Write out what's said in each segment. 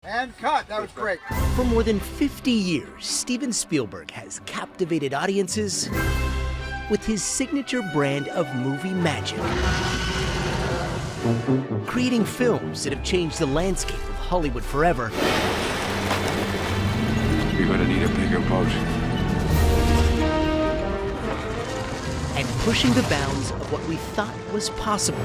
And cut. That was great. For more than 50 years, Steven Spielberg has captivated audiences with his signature brand of movie magic, creating films that have changed the landscape of Hollywood forever. You're gonna need a bigger boat. And pushing the bounds of what we thought was possible.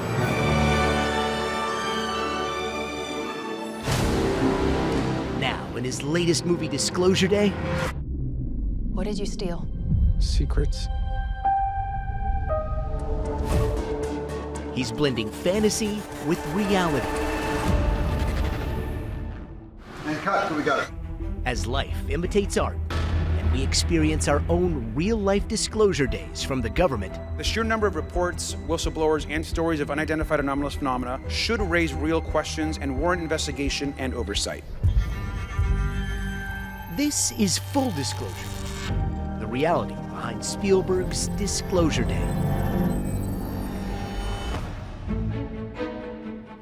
Now, in his latest movie, Disclosure Day. What did you steal? Secrets. He's blending fantasy with reality. And cut. So we got it. As life imitates art, and we experience our own real-life disclosure days from the government. The sheer number of reports, whistleblowers, and stories of unidentified anomalous phenomena should raise real questions and warrant investigation and oversight. This is Full Disclosure, the reality behind Spielberg's Disclosure Day.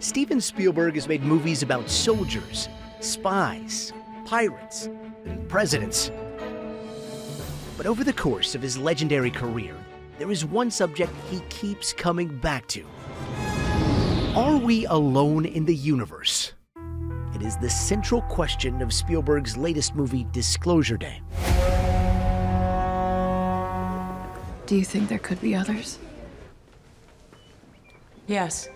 Steven Spielberg has made movies about soldiers, spies, pirates, and presidents. But over the course of his legendary career, there is one subject he keeps coming back to. Are we alone in the universe? It is the central question of Spielberg's latest movie, Disclosure Day. Do you think there could be others? Yes.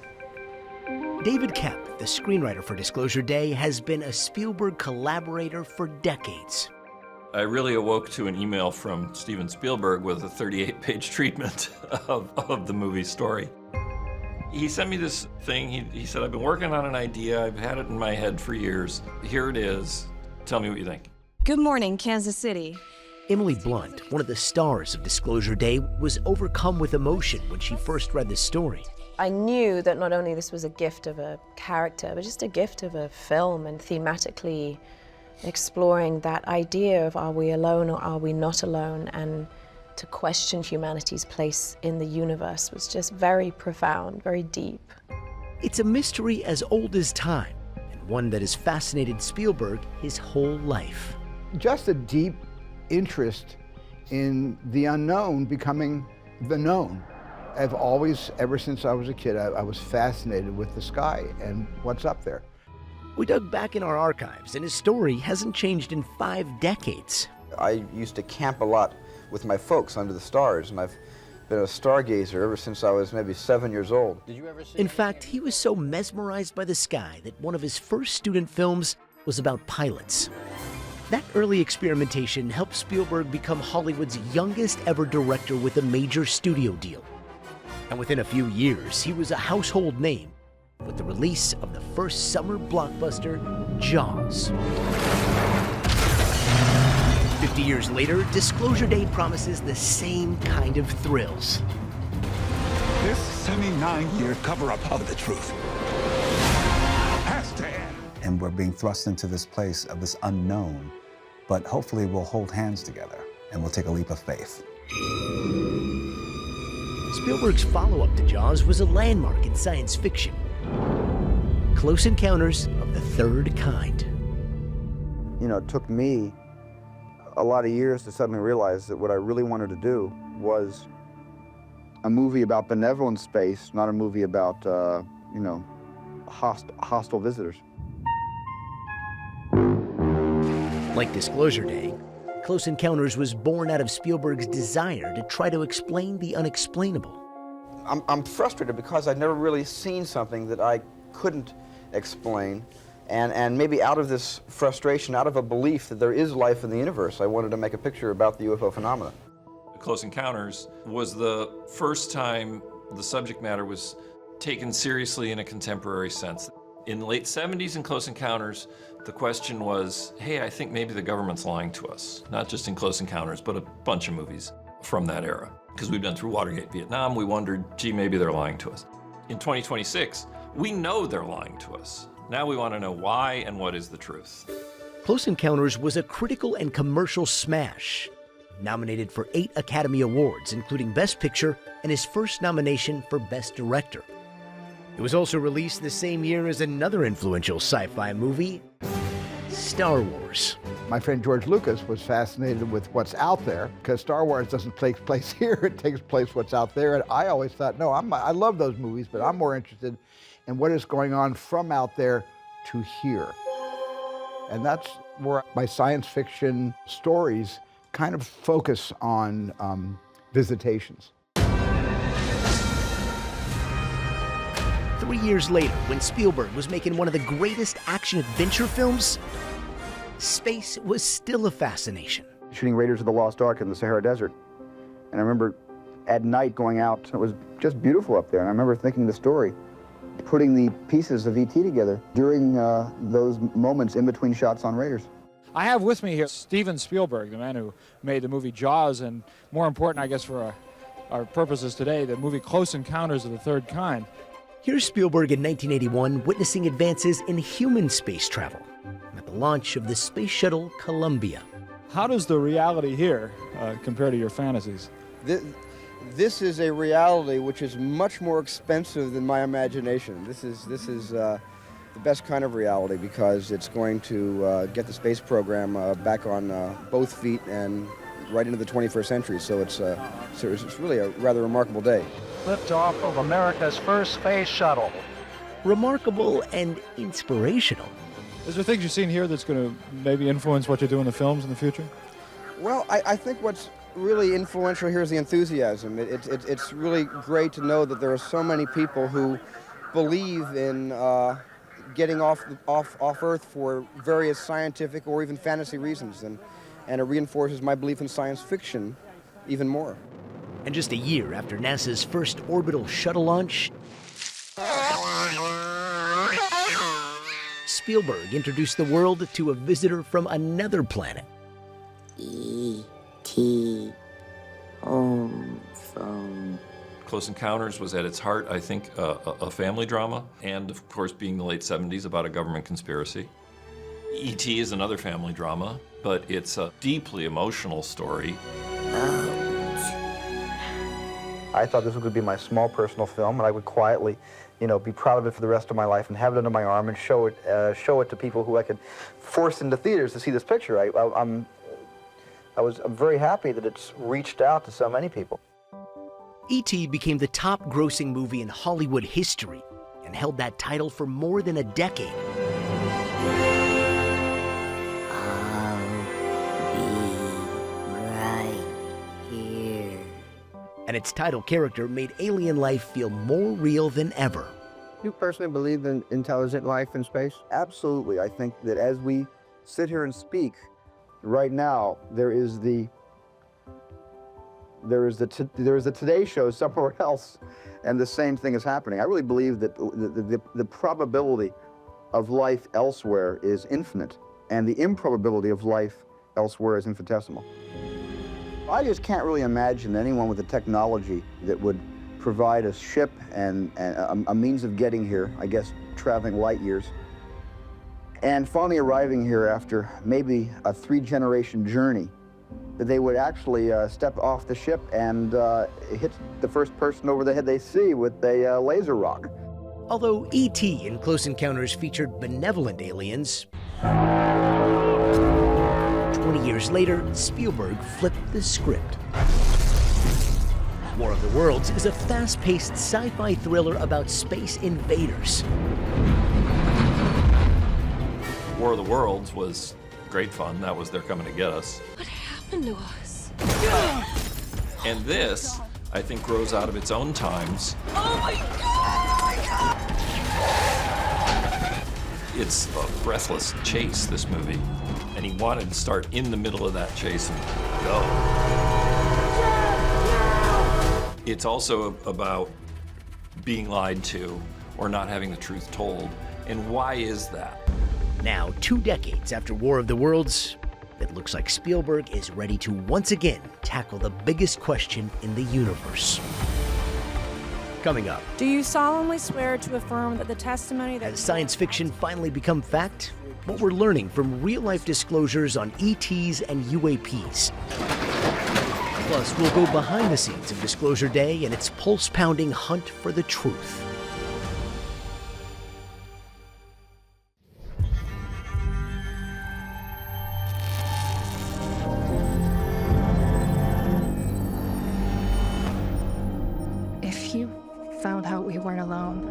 David Koepp, the screenwriter for Disclosure Day, has been a Spielberg collaborator for decades. I really awoke to an email from Steven Spielberg with a 38-page treatment of the movie story. He sent me this thing. He said, I've been working on an idea. I've had it in my head for years. Here it is. Tell me what you think. Good morning, Kansas City. Emily Blunt, one of the stars of Disclosure Day, was overcome with emotion when she first read this story. I knew that not only this was a gift of a character, but just a gift of a film, and thematically exploring that idea of are we alone or are we not alone, and to question humanity's place in the universe was just very profound, very deep. It's a mystery as old as time, and one that has fascinated Spielberg his whole life. Just a deep interest in the unknown becoming the known. I've always, ever since I was a kid, I was fascinated with the sky and what's up there. We dug back in our archives, and his story hasn't changed in 5 decades. I used to camp a lot with my folks under the stars, and I've been a stargazer ever since I was maybe 7 years old. Did you ever see? In fact, he was so mesmerized by the sky that one of his first student films was about pilots. That early experimentation helped Spielberg become Hollywood's youngest ever director with a major studio deal. And within a few years, he was a household name with the release of the first summer blockbuster, Jaws. 50 years later, Disclosure Day promises the same kind of thrills. This 79-year cover-up of the truth has to end. And we're being thrust into this place of this unknown, but hopefully we'll hold hands together and we'll take a leap of faith. Spielberg's follow-up to Jaws was a landmark in science fiction. Close Encounters of the Third Kind. You know, it took me a lot of years to suddenly realize that what I really wanted to do was A movie about benevolent space, not a movie about, hostile visitors. Like Disclosure Day, Close Encounters was born out of Spielberg's desire to try to explain the unexplainable. I'm frustrated because I'd never really seen something that I couldn't explain, and maybe out of this frustration, out of a belief that there is life in the universe, I wanted to make a picture about the UFO phenomena. Close Encounters was the first time the subject matter was taken seriously in a contemporary sense. In the late 70s in Close Encounters, the question was, hey, I think maybe the government's lying to us. Not just in Close Encounters, but a bunch of movies from that era. Because we've been through Watergate, Vietnam, we wondered, gee, maybe they're lying to us. In 2026, we know they're lying to us. Now we want to know why and what is the truth. Close Encounters was a critical and commercial smash, nominated for 8 Academy Awards, including Best Picture and his first nomination for Best Director. It was also released the same year as another influential sci-fi movie, Star Wars. My friend George Lucas was fascinated with what's out there, because Star Wars doesn't take place here, it takes place what's out there. And I always thought, no, I love those movies, but I'm more interested in what is going on from out there to here. And that's where my science fiction stories kind of focus on visitations. 3 years later, when Spielberg was making one of the greatest action-adventure films, space was still a fascination. Shooting Raiders of the Lost Ark in the Sahara Desert. And I remember at night going out, it was just beautiful up there. And I remember thinking the story, putting the pieces of E.T. together during those moments in between shots on Raiders. I have with me here Steven Spielberg, the man who made the movie Jaws, and more important, I guess, for our purposes today, the movie Close Encounters of the Third Kind. Here's Spielberg in 1981 witnessing advances in human space travel at the launch of the space shuttle Columbia. How does the reality here compare to your fantasies? This is a reality which is much more expensive than my imagination. This is the best kind of reality because it's going to get the space program back on both feet and right into the 21st century. So it's really a rather remarkable day. Liftoff of America's first space shuttle. Remarkable and inspirational. Is there things you've seen here that's going to maybe influence what you do in the films in the future? Well, I think what's really influential here is the enthusiasm. It's really great to know that there are so many people who believe in getting off Earth for various scientific or even fantasy reasons, and it reinforces my belief in science fiction even more. And just a year after NASA's first orbital shuttle launch, Spielberg introduced the world to a visitor from another planet. E.T. Home phone. Close Encounters was at its heart, I think, a family drama, and of course, being the late 70s, about a government conspiracy. E.T. is another family drama, but it's a deeply emotional story. I thought this was going to be my small personal film, and I would quietly, be proud of it for the rest of my life and have it under my arm and show it to people who I could force into theaters to see this picture. I'm very happy that it's reached out to so many people. E.T. became the top-grossing movie in Hollywood history and held that title for more than a decade. And its title character made alien life feel more real than ever. You personally believe in intelligent life in space? Absolutely. I think that as we sit here and speak, right now, there is the Today Show somewhere else, and the same thing is happening. I really believe that the probability of life elsewhere is infinite, and the improbability of life elsewhere is infinitesimal. I just can't really imagine anyone with the technology that would provide a ship and a means of getting here, I guess traveling light years, and finally arriving here after maybe a 3-generation journey, that they would actually step off the ship and hit the first person over the head they see with a laser rock. Although E.T. in Close Encounters featured benevolent aliens, 20 years later, Spielberg flipped the script. War of the Worlds is a fast-paced sci-fi thriller about space invaders. War of the Worlds was great fun. That was They're Coming to Get Us. What happened to us? And this, I think, grows out of its own times. Oh my God! It's a breathless chase, this movie. And he wanted to start in the middle of that chase and go. It's also about being lied to or not having the truth told. And why is that? Now, 2 decades after War of the Worlds, it looks like Spielberg is ready to once again tackle the biggest question in the universe. Coming up. Do you solemnly swear to affirm that the testimony that... Has science fiction finally become fact? What we're learning from real-life disclosures on ETs and UAPs. Plus, we'll go behind the scenes of Disclosure Day and its pulse-pounding hunt for the truth. found out we weren't alone.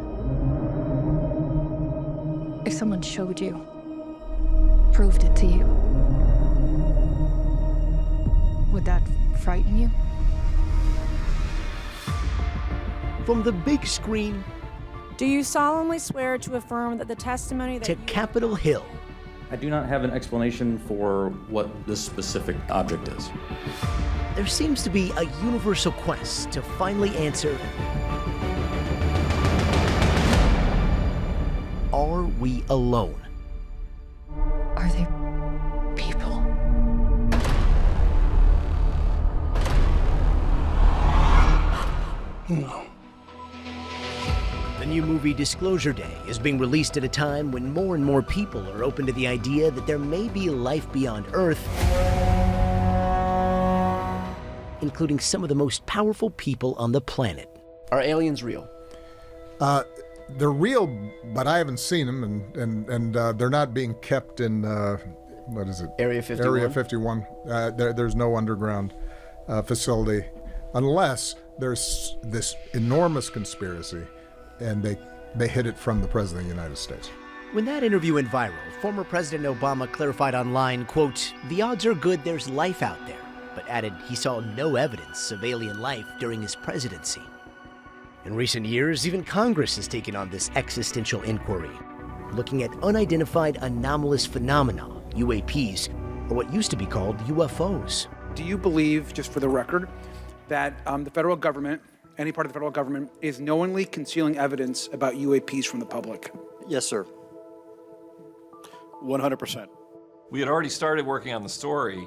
If someone showed you, proved it to you, would that frighten you? From the big screen Do you solemnly swear to affirm that the testimony that to Capitol Hill, I do not have an explanation for what this specific object is. there seems to be a universal quest to finally answer, are we alone? Are they people? No. The new movie Disclosure Day is being released at a time when more and more people are open to the idea that there may be life beyond Earth, including some of the most powerful people on the planet. Are aliens real? They're real, but I haven't seen them, and they're not being kept in, what is it? Area 51? Area 51. There's no underground facility, unless there's this enormous conspiracy, and they hid it from the President of the United States. When that interview went viral, former President Obama clarified online, quote, "The odds are good there's life out there," but added he saw no evidence of alien life during his presidency. In recent years, even Congress has taken on this existential inquiry, looking at unidentified anomalous phenomena, UAPs, or what used to be called UFOs. Do you believe, just for the record, that the federal government, any part of the federal government, is knowingly concealing evidence about UAPs from the public? Yes, sir. 100%. We had already started working on the story,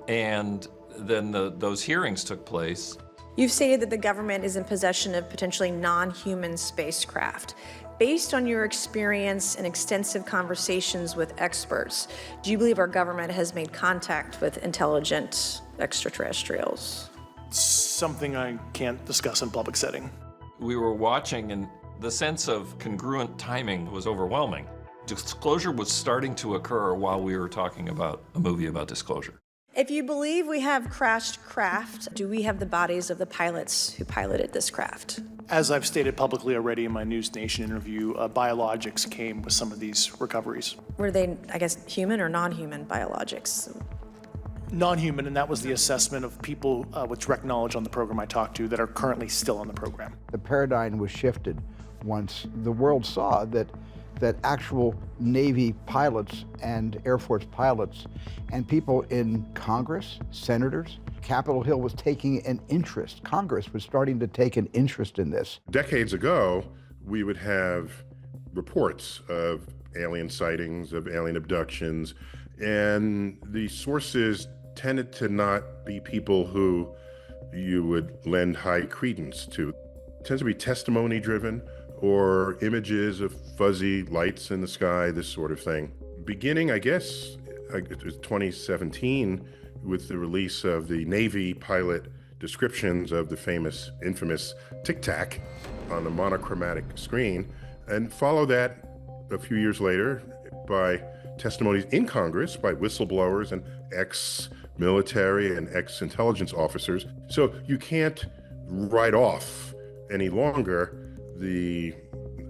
and then those hearings took place. You've stated that the government is in possession of potentially non-human spacecraft. Based on your experience and extensive conversations with experts, do you believe our government has made contact with intelligent extraterrestrials? Something I can't discuss in public setting. We were watching, and the sense of congruent timing was overwhelming. Disclosure was starting to occur while we were talking about a movie about disclosure. If you believe we have crashed craft, do we have the bodies of the pilots who piloted this craft? As I've stated publicly already in my News Nation interview, biologics came with some of these recoveries. Were they, I guess, human or non-human biologics? Non-human, and that was the assessment of people with direct knowledge on the program I talked to that are currently still on the program. The paradigm was shifted once the world saw that actual Navy pilots and Air Force pilots and people in Congress, senators, Capitol Hill was taking an interest. Congress was starting to take an interest in this. Decades ago, we would have reports of alien sightings, of alien abductions, and the sources tended to not be people who you would lend high credence to. It tends to be testimony driven, or images of fuzzy lights in the sky, this sort of thing. Beginning, I guess, it was 2017, with the release of the Navy pilot descriptions of the infamous Tic Tac on a monochromatic screen, and follow that a few years later by testimonies in Congress by whistleblowers and ex-military and ex-intelligence officers. So you can't write off any longer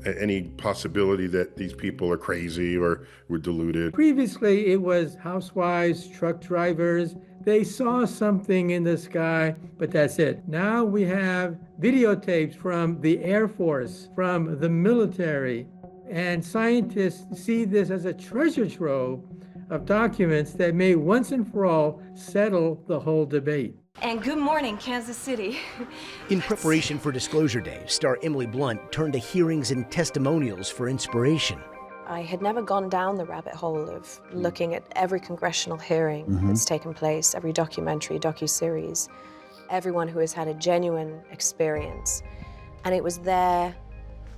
any possibility that these people are crazy or were deluded. Previously, it was housewives, truck drivers. They saw something in the sky, but that's it. Now we have videotapes from the Air Force, from the military, and scientists see this as a treasure trove of documents that may once and for all settle the whole debate. And good morning, Kansas City. In preparation for Disclosure Day, star Emily Blunt turned to hearings and testimonials for inspiration. I had never gone down the rabbit hole of looking at every congressional hearing that's taken place, every documentary, docuseries, everyone who has had a genuine experience. And it was their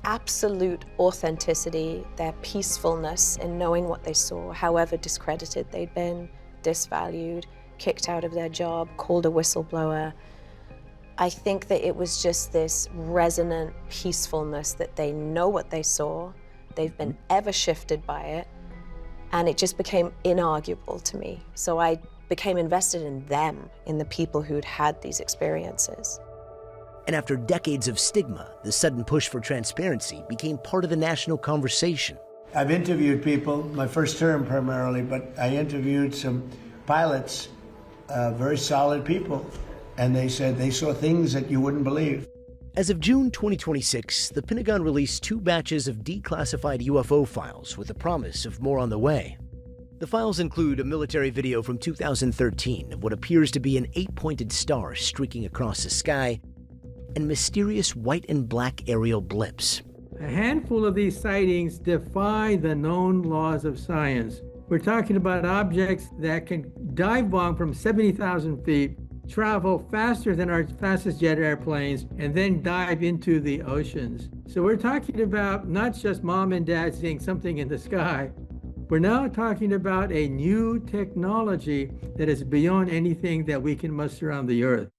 absolute authenticity, their peacefulness in knowing what they saw, however discredited they'd been, disvalued, kicked out of their job, called a whistleblower. I think that it was just this resonant peacefulness that they know what they saw, they've been ever shifted by it, and it just became inarguable to me. So I became invested in them, in the people who'd had these experiences. And after decades of stigma, the sudden push for transparency became part of the national conversation. I've interviewed people, my first term primarily, but I interviewed some pilots, very solid people, and they said they saw things that you wouldn't believe. As of June 2026, the Pentagon released 2 batches of declassified UFO files with the promise of more on the way. The files include a military video from 2013 of what appears to be an 8-pointed star streaking across the sky, and mysterious white and black aerial blips. A handful of these sightings defy the known laws of science. We're talking about objects that can dive bomb from 70,000 feet, travel faster than our fastest jet airplanes, and then dive into the oceans. So we're talking about not just mom and dad seeing something in the sky. We're now talking about a new technology that is beyond anything that we can muster on the Earth.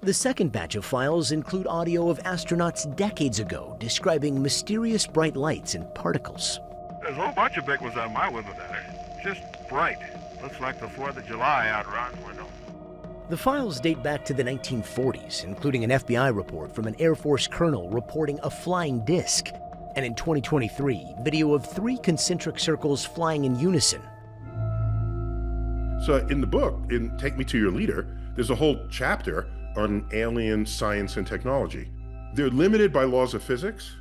The second batch of files include audio of astronauts decades ago describing mysterious bright lights and particles. There's a whole bunch of big ones on my window down there. Just bright. Looks like the 4th of July out around the window. The files date back to the 1940s, including an FBI report from an Air Force colonel reporting a flying disc. And in 2023, video of 3 concentric circles flying in unison. So in the book, in Take Me to Your Leader, there's a whole chapter on alien science and technology. They're limited by laws of physics.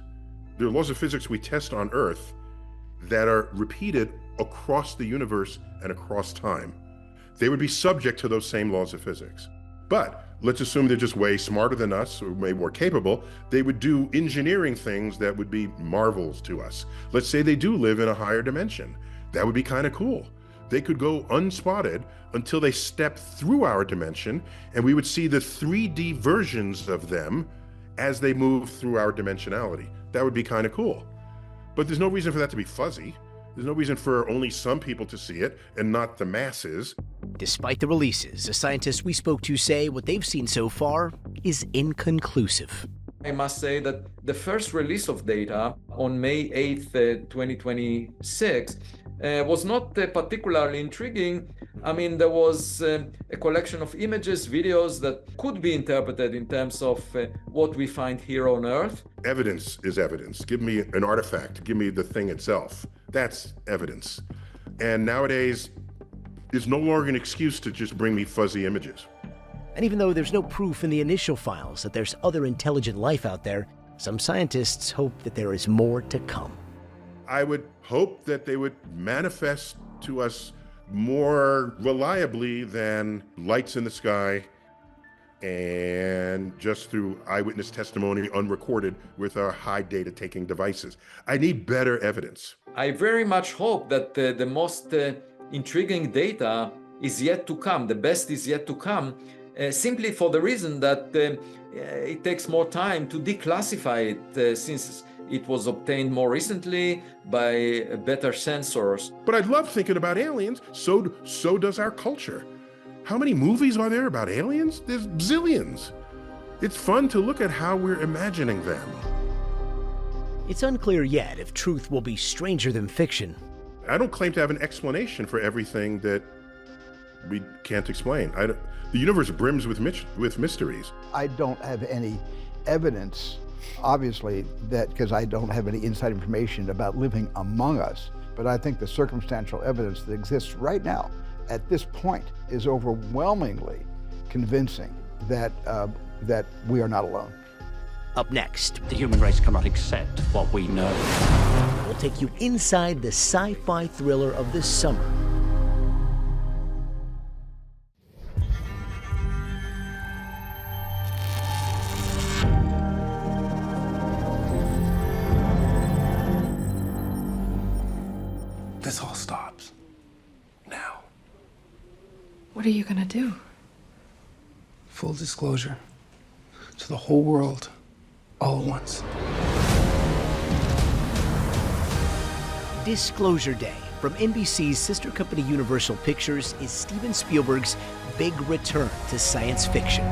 There are laws of physics we test on Earth that are repeated across the universe and across time. They would be subject to those same laws of physics. But let's assume they're just way smarter than us or way more capable. They would do engineering things that would be marvels to us. Let's say they do live in a higher dimension. That would be kind of cool. They could go unspotted until they step through our dimension, and we would see the 3D versions of them as they move through our dimensionality. That would be kind of cool. But there's no reason for that to be fuzzy. There's no reason for only some people to see it and not the masses. Despite the releases, the scientists we spoke to say what they've seen so far is inconclusive. I must say that the first release of data on May 8th, 2026 was not particularly intriguing. I mean, there was a collection of images, videos that could be interpreted in terms of what we find here on Earth. Evidence is evidence. Give me an artifact. Give me the thing itself. That's evidence. And nowadays, it's no longer an excuse to just bring me fuzzy images. And even though there's no proof in the initial files that there's other intelligent life out there, some scientists hope that there is more to come. I would hope that they would manifest to us more reliably than lights in the sky and just through eyewitness testimony unrecorded with our high data taking devices. I need better evidence. I very much hope that the most intriguing data is yet to come. The best is yet to come, simply for the reason that it takes more time to declassify it since it was obtained more recently by better sensors. But I love thinking about aliens. So does our culture. How many movies are there about aliens? There's zillions. It's fun to look at how we're imagining them. It's unclear yet if truth will be stranger than fiction. I don't claim to have an explanation for everything that we can't explain. The universe brims with mysteries. I don't have any evidence, obviously, that because I don't have any inside information about living among us, but I think the circumstantial evidence that exists right now at this point is overwhelmingly convincing that that we are not alone. Up next, the human race cannot accept what we know. We'll take you inside the sci-fi thriller of this summer. This all stops. Now. What are you gonna do? Full disclosure to the whole world, all at once. Disclosure Day from NBC's sister company Universal Pictures is Steven Spielberg's big return to science fiction.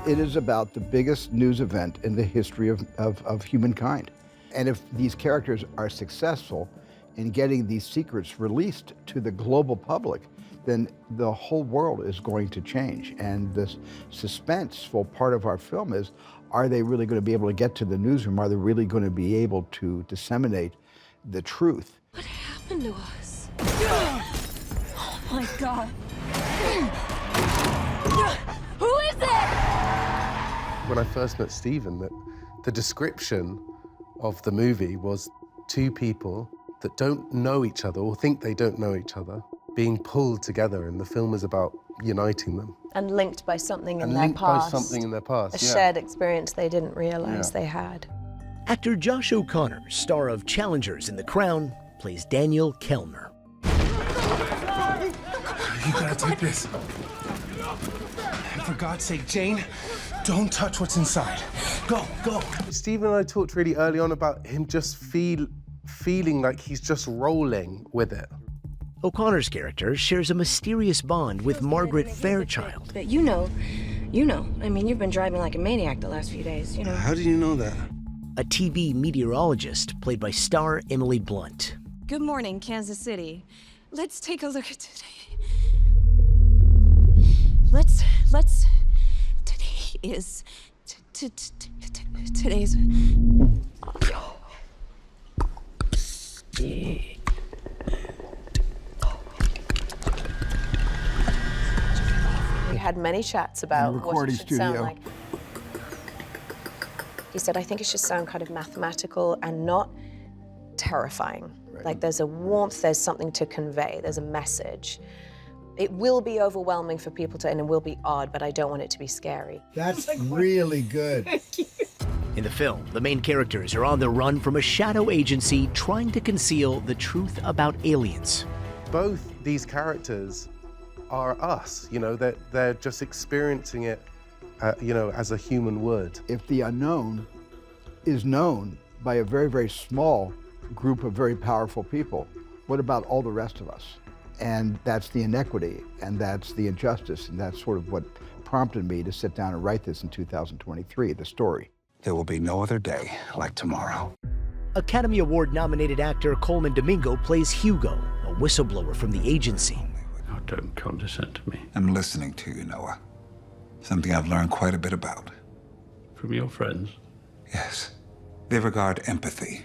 It is about the biggest news event in the history of humankind. And if these characters are successful in getting these secrets released to the global public, then the whole world is going to change. And the suspenseful part of our film is, are they really going to be able to get to the newsroom? Are they really going to be able to disseminate the truth? What happened to us? Oh my God. Who is it? When I first met Steven, the description of the movie was two people that don't know each other or think they don't know each other being pulled together, and the film is about uniting them. And linked by something in their Linked past. by something in their past, A shared experience they didn't realize they had. Actor Josh O'Connor, star of Challengers in The Crown, plays Daniel Kellner. You gotta take this. And for God's sake, Jane, don't touch what's inside. Go, go. Steven and I talked really early on about him just feeling like he's just rolling with it. O'Connor's character shares a mysterious bond with Margaret Fairchild. But you know. I mean, you've been driving like a maniac the last few days, you know. How did you know that? A TV meteorologist played by star Emily Blunt. Good morning, Kansas City. Let's take a look at today. Today's. We had many chats about what it should sound like. He said, I think it should sound kind of mathematical and not terrifying. Right. Like there's a warmth, there's something to convey, there's a message. It will be overwhelming for people and it will be odd, but I don't want it to be scary. That's really good. In the film, the main characters are on the run from a shadow agency trying to conceal the truth about aliens. Both these characters are us, they're just experiencing it, as a human would. If the unknown is known by a very, very small group of very powerful people, what about all the rest of us? And that's the inequity, and that's the injustice, and that's sort of what prompted me to sit down and write this in 2023, the story. There will be no other day like tomorrow. Academy Award-nominated actor Colman Domingo plays Hugo, a whistleblower from the agency. Now, don't condescend to me. I'm listening to you, Noah. Something I've learned quite a bit about. From your friends? Yes. They regard empathy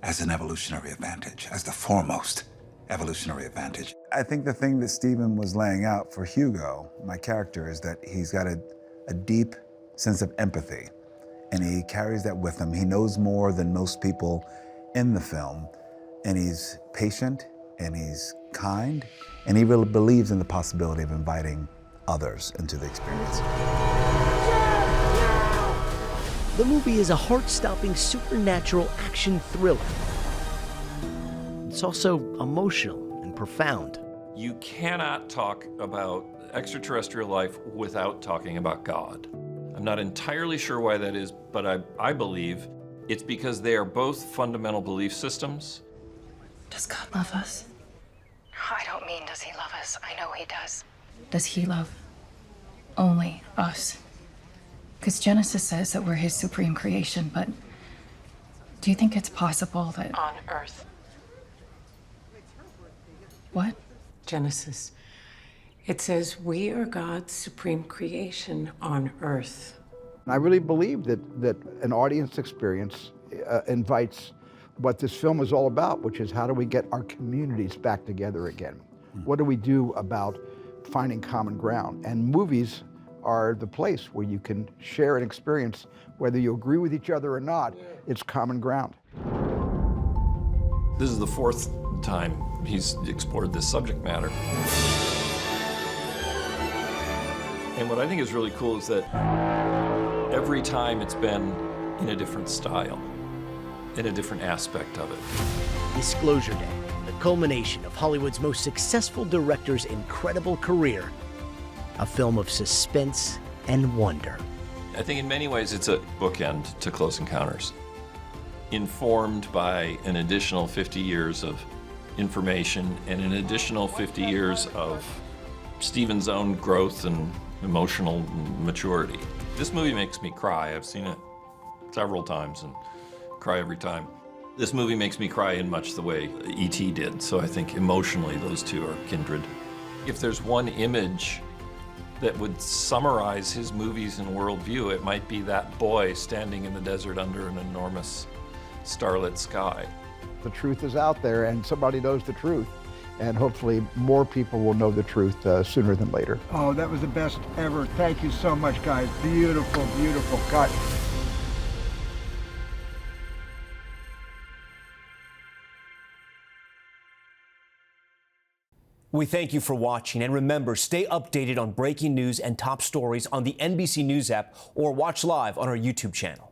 as an evolutionary advantage, as the foremost evolutionary advantage. I think the thing that Steven was laying out for Hugo, my character, is that he's got a deep sense of empathy, and he carries that with him. He knows more than most people in the film, and he's patient, and he's kind, and he really believes in the possibility of inviting others into the experience. The movie is a heart-stopping supernatural action thriller. It's also emotional and profound. You cannot talk about extraterrestrial life without talking about God. I'm not entirely sure why that is, but I believe it's because they are both fundamental belief systems. Does God love us? I don't mean does he love us. I know he does. Does he love only us? Because Genesis says that we're his supreme creation, but do you think it's possible that... On Earth. What? Genesis. It says we are God's supreme creation on Earth. I really believe that an audience experience invites what this film is all about, which is how do we get our communities back together again? What do we do about finding common ground? And movies are the place where you can share an experience, whether you agree with each other or not, it's common ground. This is the fourth time he's explored this subject matter. And what I think is really cool is that every time it's been in a different style, in a different aspect of it. Disclosure Day, the culmination of Hollywood's most successful director's incredible career. A film of suspense and wonder. I think in many ways it's a bookend to Close Encounters, informed by an additional 50 years of information and an additional 50 years of Steven's own growth and emotional maturity. This movie makes me cry. I've seen it several times and cry every time. This movie makes me cry in much the way E.T. did, so I think emotionally those two are kindred. If there's one image that would summarize his movies and worldview, it might be that boy standing in the desert under an enormous starlit sky. The truth is out there, and somebody knows the truth. And hopefully more people will know the truth sooner than later. Oh, that was the best ever. Thank you so much, guys. Beautiful, beautiful cut. We thank you for watching, and remember, stay updated on breaking news and top stories on the NBC News app or watch live on our YouTube channel.